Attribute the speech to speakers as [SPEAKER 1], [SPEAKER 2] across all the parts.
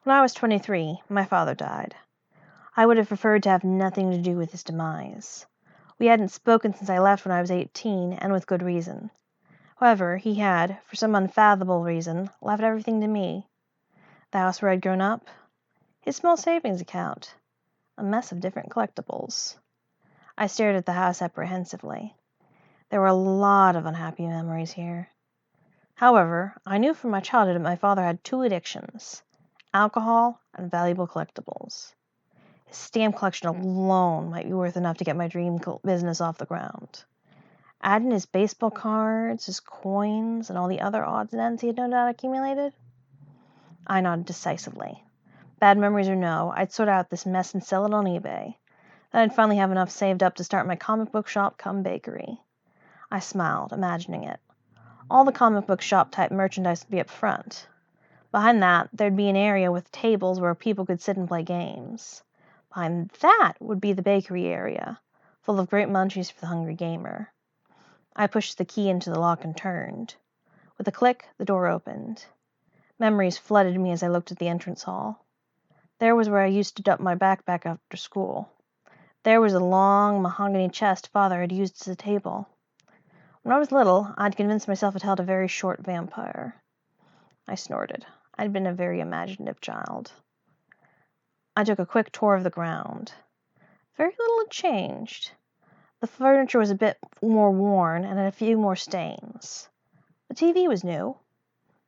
[SPEAKER 1] When I was 23, my father died. I would have preferred to have nothing to do with his demise. We hadn't spoken since I left when I was 18, and with good reason. However, he had, for some unfathomable reason, left everything to me. The house where I'd grown up, his small savings account, a mess of different collectibles. I stared at the house apprehensively. There were a lot of unhappy memories here. However, I knew from my childhood that my father had two addictions: alcohol and valuable collectibles. His stamp collection alone might be worth enough to get my dream business off the ground. Add in his baseball cards, his coins, and all the other odds and ends he had no doubt accumulated. I nodded decisively. Bad memories or no, I'd sort out this mess and sell it on eBay. Then I'd finally have enough saved up to start my comic book shop cum bakery. I smiled, imagining it. All the comic book shop type merchandise would be up front. Behind that, there'd be an area with tables where people could sit and play games. Behind that would be the bakery area, full of great munchies for the hungry gamer. I pushed the key into the lock and turned. With a click, the door opened. Memories flooded me as I looked at the entrance hall. There was where I used to dump my backpack after school. There was a long mahogany chest Father had used as a table. When I was little, I'd convinced myself it held a very short vampire. I snorted. I'd been a very imaginative child. I took a quick tour of the ground. Very little had changed. The furniture was a bit more worn and had a few more stains. The TV was new,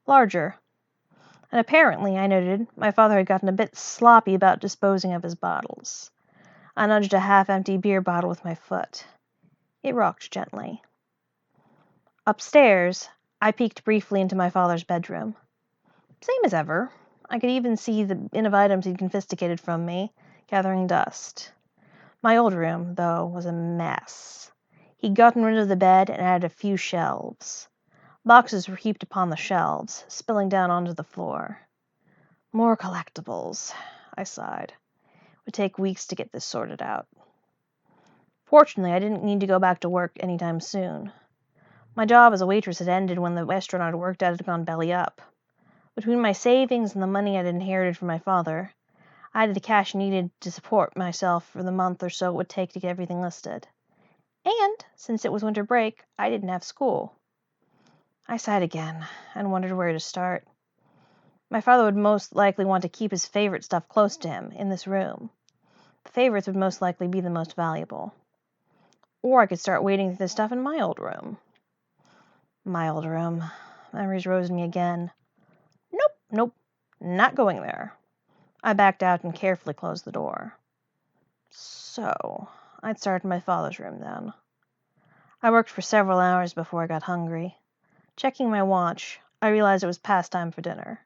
[SPEAKER 1] larger, and apparently, I noted, my father had gotten a bit sloppy about disposing of his bottles. I nudged a half-empty beer bottle with my foot. It rocked gently. Upstairs, I peeked briefly into my father's bedroom. Same as ever. I could even see the bin of items he'd confiscated from me, gathering dust. My old room, though, was a mess. He'd gotten rid of the bed and added a few shelves. Boxes were heaped upon the shelves, spilling down onto the floor. More collectibles, I sighed. It would take weeks to get this sorted out. Fortunately, I didn't need to go back to work anytime soon. My job as a waitress had ended when the restaurant I'd worked at had gone belly up. Between my savings and the money I'd inherited from my father, I had the cash needed to support myself for the month or so it would take to get everything listed. And, since it was winter break, I didn't have school. I sighed again and wondered where to start. My father would most likely want to keep his favorite stuff close to him, in this room. The favorites would most likely be the most valuable. Or I could start waiting for the stuff in my old room. My old room. Memories rose in me again. Nope, not going there. I backed out and carefully closed the door. So, I'd start in my father's room then. I worked for several hours before I got hungry. Checking my watch, I realized it was past time for dinner.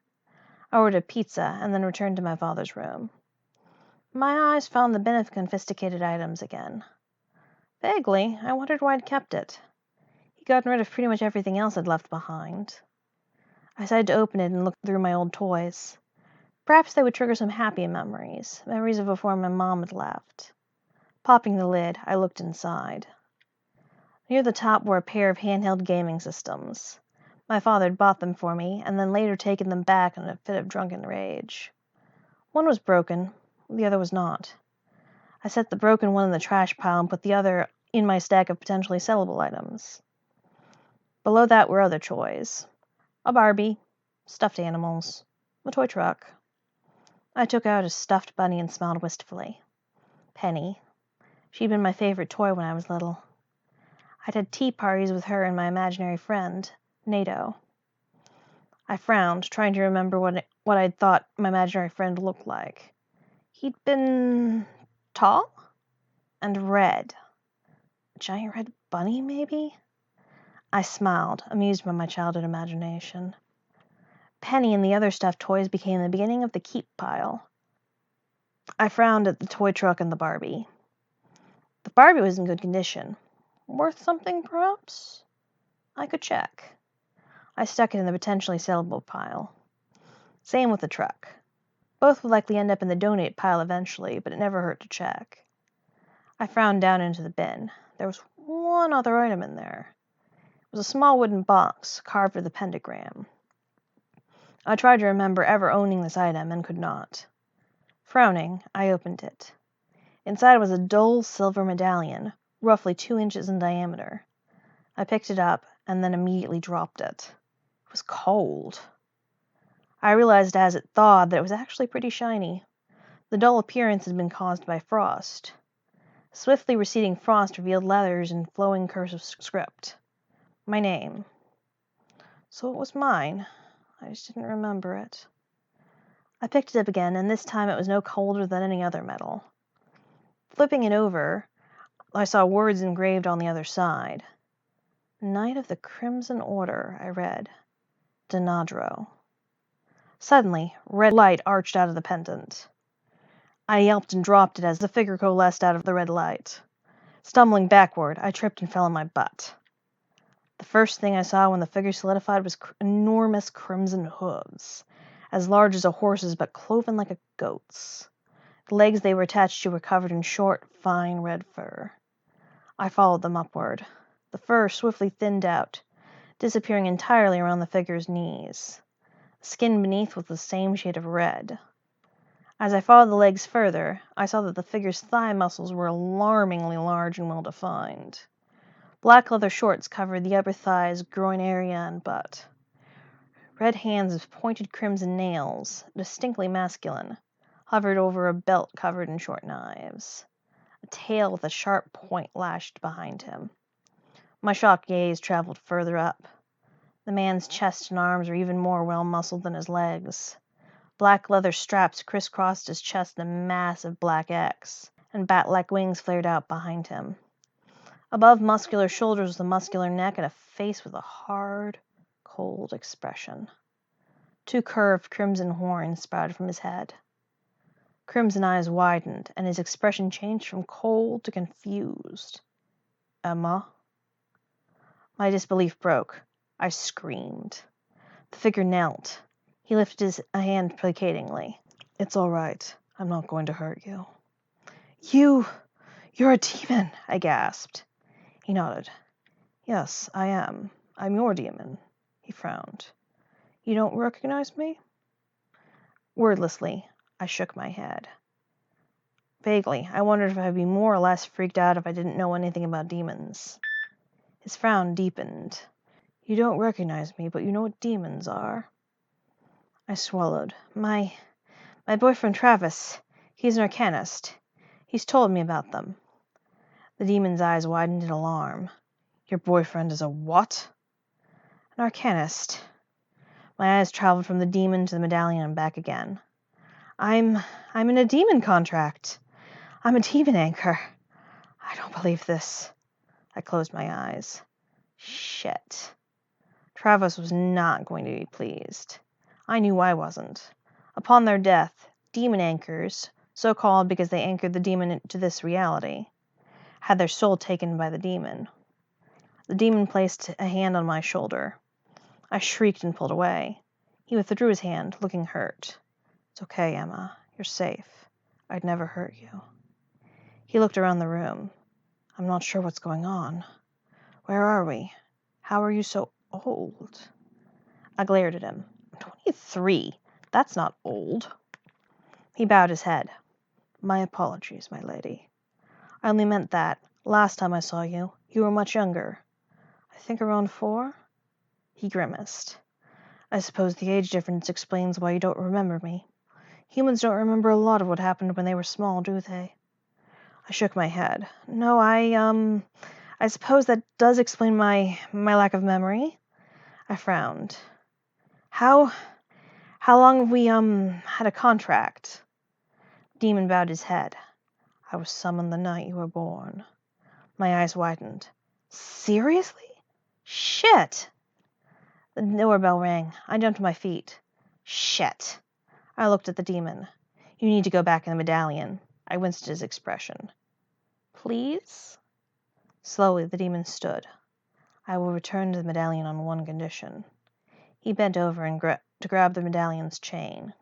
[SPEAKER 1] I ordered a pizza and then returned to my father's room. My eyes found the bin of confiscated items again. Vaguely, I wondered why I'd kept it. He'd gotten rid of pretty much everything else I'd left behind. I decided to open it and look through my old toys. Perhaps they would trigger some happy memories of before my mom had left. Popping the lid, I looked inside. Near the top were a pair of handheld gaming systems. My father had bought them for me, and then later taken them back in a fit of drunken rage. One was broken, the other was not. I set the broken one in the trash pile and put the other in my stack of potentially sellable items. Below that were other toys. A Barbie, stuffed animals, a toy truck. I took out a stuffed bunny and smiled wistfully. Penny. She'd been my favorite toy when I was little. I'd had tea parties with her and my imaginary friend, Nato. I frowned, trying to remember what I'd thought my imaginary friend looked like. He'd been tall and red. A giant red bunny, maybe? I smiled, amused by my childhood imagination. Penny and the other stuffed toys became the beginning of the keep pile. I frowned at the toy truck and the Barbie. The Barbie was in good condition. Worth something, perhaps? I could check. I stuck it in the potentially sellable pile. Same with the truck. Both would likely end up in the donate pile eventually, but it never hurt to check. I frowned down into the bin. There was one other item in there. It was a small wooden box carved with a pentagram. I tried to remember ever owning this item and could not. Frowning, I opened it. Inside was a dull silver medallion, roughly 2 inches in diameter. I picked it up and then immediately dropped it. It was cold. I realized as it thawed that it was actually pretty shiny. The dull appearance had been caused by frost. Swiftly receding frost revealed letters in flowing cursive script. My name. So it was mine. I just didn't remember it. I picked it up again, and this time it was no colder than any other medal. Flipping it over, I saw words engraved on the other side. Knight of the Crimson Order, I read. Denadro. Suddenly, red light arched out of the pendant. I yelped and dropped it as the figure coalesced out of the red light. Stumbling backward, I tripped and fell on my butt. The first thing I saw when the figure solidified was enormous crimson hooves, as large as a horse's but cloven like a goat's. The legs they were attached to were covered in short, fine red fur. I followed them upward. The fur swiftly thinned out, disappearing entirely around the figure's knees. The skin beneath was the same shade of red. As I followed the legs further, I saw that the figure's thigh muscles were alarmingly large and well-defined. Black leather shorts covered the upper thighs, groin area, and butt. Red hands with pointed crimson nails, distinctly masculine, hovered over a belt covered in short knives. A tail with a sharp point lashed behind him. My shocked gaze traveled further up. The man's chest and arms were even more well-muscled than his legs. Black leather straps crisscrossed his chest in a massive black X, and bat-like wings flared out behind him. Above muscular shoulders was a muscular neck and a face with a hard, cold expression. 2 curved crimson horns sprouted from his head. Crimson eyes widened, and his expression changed from cold to confused. Emma? My disbelief broke. I screamed. The figure knelt. He lifted a hand placatingly. It's all right. I'm not going to hurt you. You're a demon, I gasped. He nodded. Yes, I am. I'm your demon. He frowned. You don't recognize me? Wordlessly, I shook my head. Vaguely, I wondered if I'd be more or less freaked out if I didn't know anything about demons. His frown deepened. You don't recognize me, but you know what demons are. I swallowed. My boyfriend Travis, he's an arcanist. He's told me about them. The demon's eyes widened in alarm. Your boyfriend is a what? An arcanist. My eyes traveled from the demon to the medallion and back again. I'm in a demon contract. I'm a demon anchor. I don't believe this. I closed my eyes. Shit. Travis was not going to be pleased. I knew I wasn't. Upon their death, demon anchors, so called because they anchored the demon to this reality, had their soul taken by the demon. The demon placed a hand on my shoulder. I shrieked and pulled away. He withdrew his hand, looking hurt. It's okay, Emma. You're safe. I'd never hurt you. He looked around the room. I'm not sure what's going on. Where are we? How are you so old? I glared at him. I'm 23. That's not old. He bowed his head. My apologies, my lady. I only meant that, last time I saw you, you were much younger. I think around 4? He grimaced. I suppose the age difference explains why you don't remember me. Humans don't remember a lot of what happened when they were small, do they? I shook my head. No, I suppose that does explain my lack of memory. I frowned. How long have we, had a contract? Demon bowed his head. I was summoned the night you were born. My eyes widened. Seriously? Shit! The doorbell rang. I jumped to my feet. Shit. I looked at the demon. You need to go back in the medallion. I winced at his expression. Please? Slowly, the demon stood. I will return to the medallion on one condition. He bent over and to grab the medallion's chain.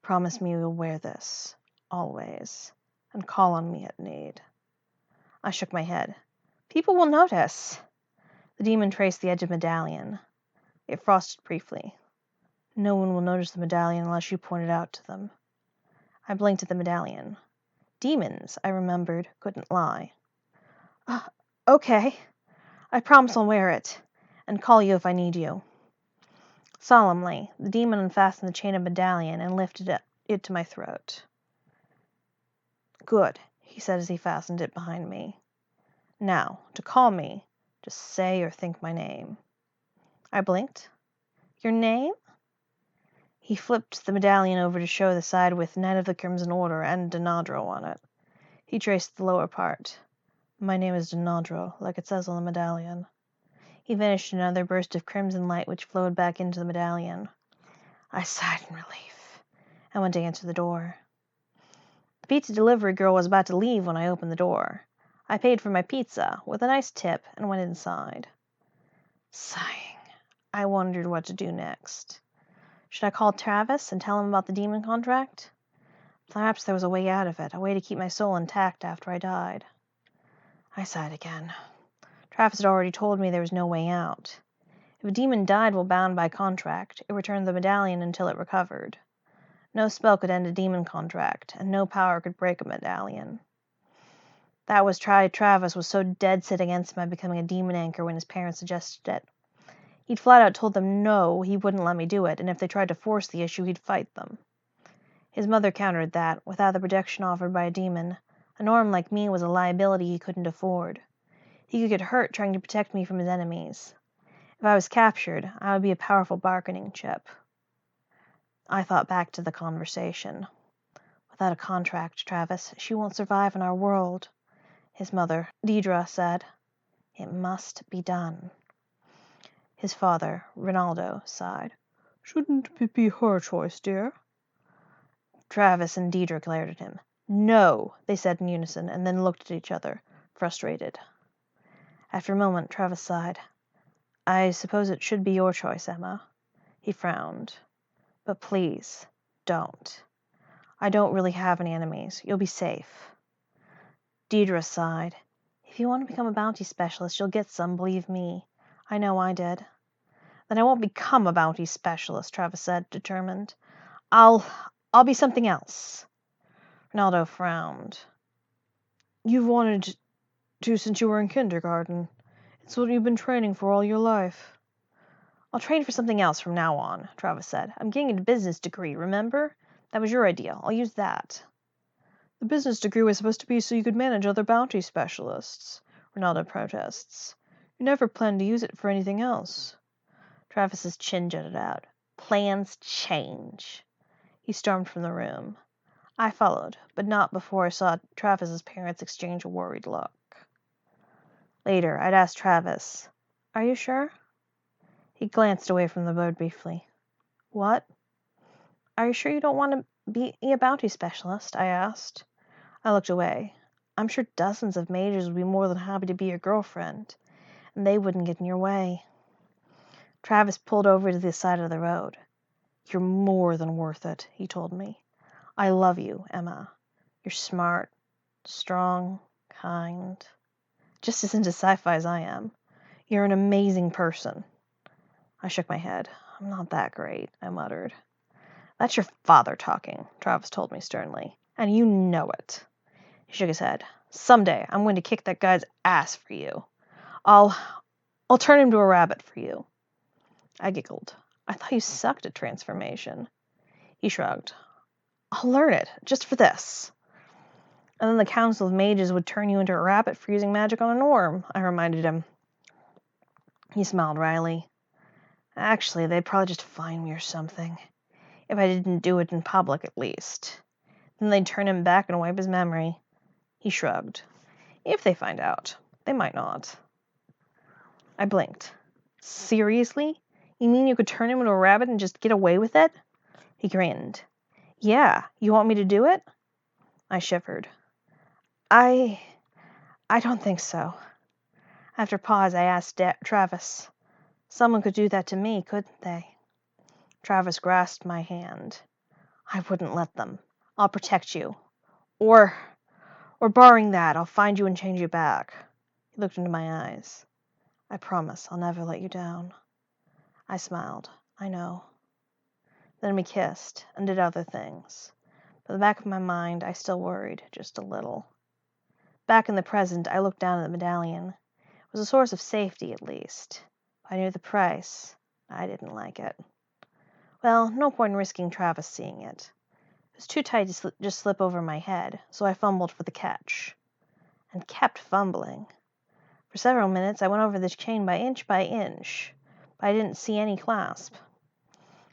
[SPEAKER 1] Promise me you will wear this, always, and call on me at need. I shook my head. People will notice. The demon traced the edge of the medallion. It frosted briefly. No one will notice the medallion unless you point it out to them. I blinked at the medallion. Demons, I remembered, couldn't lie. Okay. I promise I'll wear it, and call you if I need you. Solemnly, the demon unfastened the chain of medallion and lifted it to my throat. Good, he said as he fastened it behind me. Now, to call me, just say or think my name. I blinked. Your name? He flipped the medallion over to show the side with Knight of the Crimson Order and Denadro on it. He traced the lower part. My name is Denadro, like it says on the medallion. He vanished in another burst of crimson light which flowed back into the medallion. I sighed in relief and went to answer the door. The pizza delivery girl was about to leave when I opened the door. I paid for my pizza with a nice tip and went inside. Sighing, I wondered what to do next. Should I call Travis and tell him about the demon contract? Perhaps there was a way out of it, a way to keep my soul intact after I died. I sighed again. Travis had already told me there was no way out. If a demon died while bound by contract, it returned the medallion until it recovered. No spell could end a demon contract, and no power could break a medallion. That was why Travis was so dead set against my becoming a demon anchor when his parents suggested it. He'd flat out told them no, he wouldn't let me do it, and if they tried to force the issue, he'd fight them. His mother countered that, without the protection offered by a demon, a Norm like me was a liability he couldn't afford. He could get hurt trying to protect me from his enemies. If I was captured, I would be a powerful bargaining chip. I thought back to the conversation. Without a contract, Travis, she won't survive in our world, his mother, Deidre, said. It must be done. His father, Ronaldo, sighed. Shouldn't it be her choice, dear? Travis and Deidre glared at him. No, they said in unison, and then looked at each other, frustrated. After a moment, Travis sighed. I suppose it should be your choice, Emma. He frowned. But please, don't. I don't really have any enemies. You'll be safe. Deidre sighed. If you want to become a bounty specialist, you'll get some, believe me. I know I did. Then I won't become a bounty specialist, Travis said, determined. I'll be something else. Ronaldo frowned. You've wanted to since you were in kindergarten. It's what you've been training for all your life. I'll train for something else from now on, Travis said. I'm getting a business degree, remember? That was your idea. I'll use that. The business degree was supposed to be so you could manage other bounty specialists, Ronaldo protests. You never planned to use it for anything else. Travis's chin jutted out. Plans change. He stormed from the room. I followed, but not before I saw Travis's parents exchange a worried look. Later, I'd asked Travis, Are you sure? He glanced away from the board briefly. What? Are you sure you don't want to be a bounty specialist? I asked. I looked away. I'm sure dozens of mages would be more than happy to be your girlfriend, and they wouldn't get in your way. Travis pulled over to the side of the road. You're more than worth it, he told me. I love you, Emma. You're smart, strong, kind. Just as into sci-fi as I am. You're an amazing person. I shook my head. I'm not that great, I muttered. That's your father talking, Travis told me sternly. And you know it. He shook his head. Someday I'm going to kick that guy's ass for you. I'll turn him to a rabbit for you. I giggled. I thought you sucked at transformation. He shrugged. I'll learn it, just for this. And then the Council of Mages would turn you into a rabbit for using magic on a Norm, I reminded him. He smiled wryly. Actually, they'd probably just fine me or something. If I didn't do it in public, at least. Then they'd turn him back and wipe his memory. He shrugged. If they find out. They might not. I blinked. Seriously? You mean you could turn him into a rabbit and just get away with it? He grinned. Yeah, you want me to do it? I shivered. I don't think so. After a pause, I asked Travis. Someone could do that to me, couldn't they? Travis grasped my hand. I wouldn't let them. I'll protect you. Or barring that, I'll find you and change you back. He looked into my eyes. I promise I'll never let you down. I smiled. I know. Then we kissed and did other things. But in the back of my mind, I still worried, just a little. Back in the present, I looked down at the medallion. It was a source of safety, at least. I knew the price. I didn't like it. Well, no point in risking Travis seeing it. It was too tight to just slip over my head, so I fumbled for the catch. And kept fumbling. For several minutes, I went over the chain by inch, but I didn't see any clasp.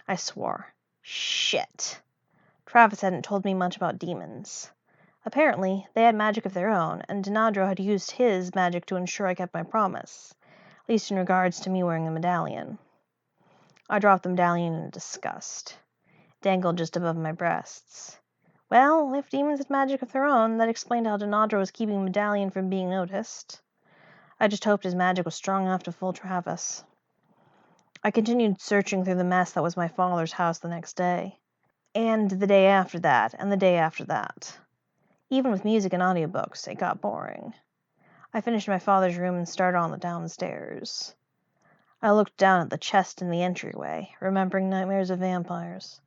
[SPEAKER 1] I swore. Shit. Travis hadn't told me much about demons. Apparently, they had magic of their own, and Denadro had used his magic to ensure I kept my promise, at least in regards to me wearing the medallion. I dropped the medallion in disgust. It dangled just above my breasts. Well, if demons had magic of their own, that explained how Denadro was keeping the medallion from being noticed. I just hoped his magic was strong enough to fool Travis. I continued searching through the mess that was my father's house the next day, and the day after that, and the day after that. Even with music and audiobooks, it got boring. I finished my father's room and started on the downstairs. I looked down at the chest in the entryway, remembering nightmares of vampires.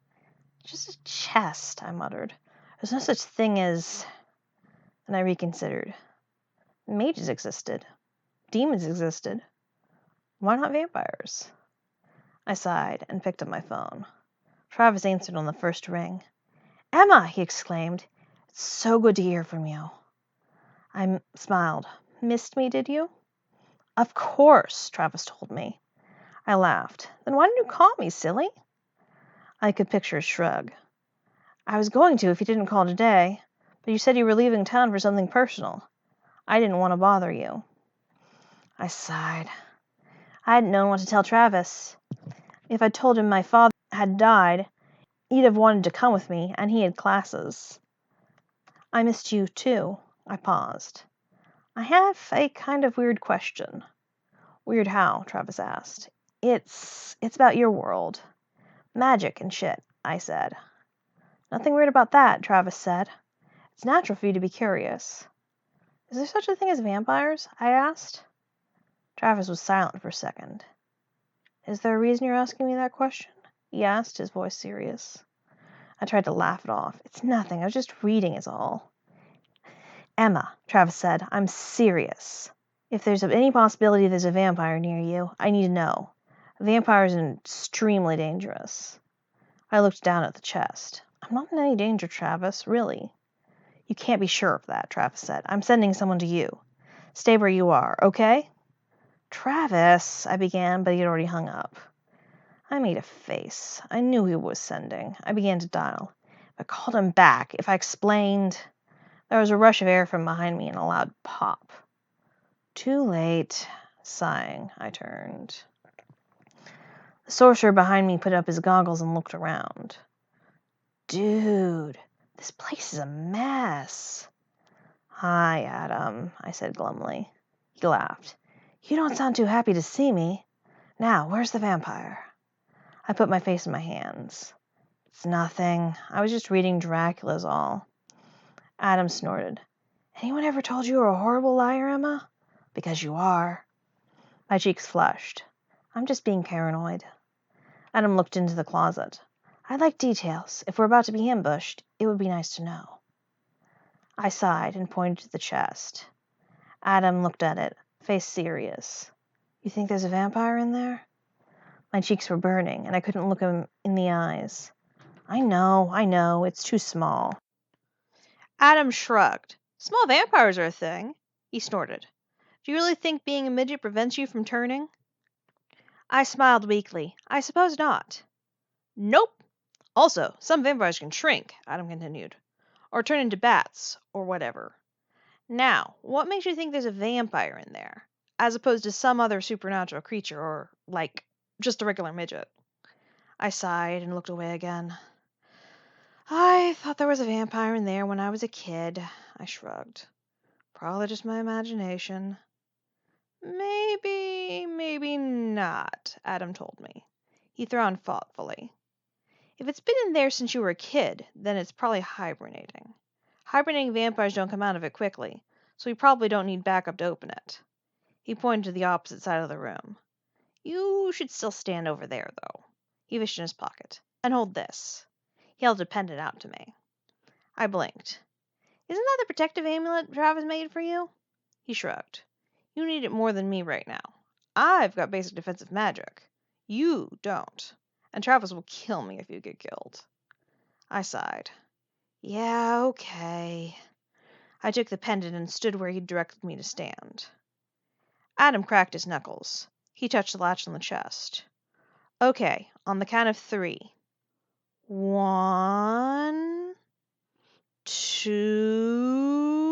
[SPEAKER 1] Just a chest, I muttered. There's no such thing as... And I reconsidered. Mages existed. Demons existed. Why not vampires? I sighed and picked up my phone. Travis answered on the first ring. "Emma!" he exclaimed. "It's so good to hear from you." I smiled. "Missed me, did you?" "Of course," Travis told me. I laughed. "Then why didn't you call me, silly?" I could picture a shrug. "I was going to if you didn't call today, but you said you were leaving town for something personal. I didn't want to bother you." I sighed. I hadn't known what to tell Travis. If I'd told him my father had died, he'd have wanted to come with me, and he had classes. "I missed you, too." I paused. "I have a kind of weird question." "Weird how?" Travis asked. It's about your world. Magic and shit," I said. "Nothing weird about that," Travis said. "It's natural for you to be curious." "Is there such a thing as vampires?" I asked. Travis was silent for a second. "Is there a reason you're asking me that question?" he asked, his voice serious. I tried to laugh it off. "It's nothing. I was just reading is all." "Emma," Travis said, "I'm serious. If there's any possibility there's a vampire near you, I need to know. Vampires are extremely dangerous." I looked down at the chest. "I'm not in any danger, Travis, really." "You can't be sure of that," Travis said. "I'm sending someone to you. Stay where you are, okay?" "Travis," I began, but he had already hung up. I made a face. I knew he was sending. I began to dial. If I called him back, if I explained... There was a rush of air from behind me and a loud pop. Too late. Sighing, I turned. The sorcerer behind me put up his goggles and looked around. "Dude, this place is a mess." "Hi, Adam," I said glumly. He laughed. "You don't sound too happy to see me. Now, where's the vampire?" I put my face in my hands. "It's nothing. I was just reading Dracula's all." Adam snorted. "Anyone ever told you you're a horrible liar, Emma? Because you are." My cheeks flushed. "I'm just being paranoid." Adam looked into the closet. "I'd like details. If we're about to be ambushed, it would be nice to know." I sighed and pointed to the chest. Adam looked at it, face serious. "You think there's a vampire in there?" My cheeks were burning, and I couldn't look him in the eyes. I know, it's too small." Adam shrugged. "Small vampires are a thing." He snorted. "Do you really think being a midget prevents you from turning?" I smiled weakly. "I suppose not." "Nope. Also, some vampires can shrink," Adam continued. "Or turn into bats, or whatever. Now, what makes you think there's a vampire in there, as opposed to some other supernatural creature, or, like, just a regular midget?" I sighed and looked away again. "I thought there was a vampire in there when I was a kid," I shrugged. "Probably just my imagination." Maybe not," Adam told me. He frowned thoughtfully. "If it's been in there since you were a kid, then it's probably hibernating. Hibernating vampires don't come out of it quickly, so we probably don't need backup to open it." He pointed to the opposite side of the room. "You should still stand over there, though." He fished in his pocket. And hold this. He held a pendant out to me. I blinked. Isn't that the protective amulet Travis made for you? He shrugged. You need it more than me right now. I've got basic defensive magic. You don't. And Travis will kill me if you get killed. I sighed. Yeah, okay. I took the pendant and stood where he'd directed me to stand. Adam cracked his knuckles. He touched the latch on the chest. Okay, on the count of 3. 1, 2...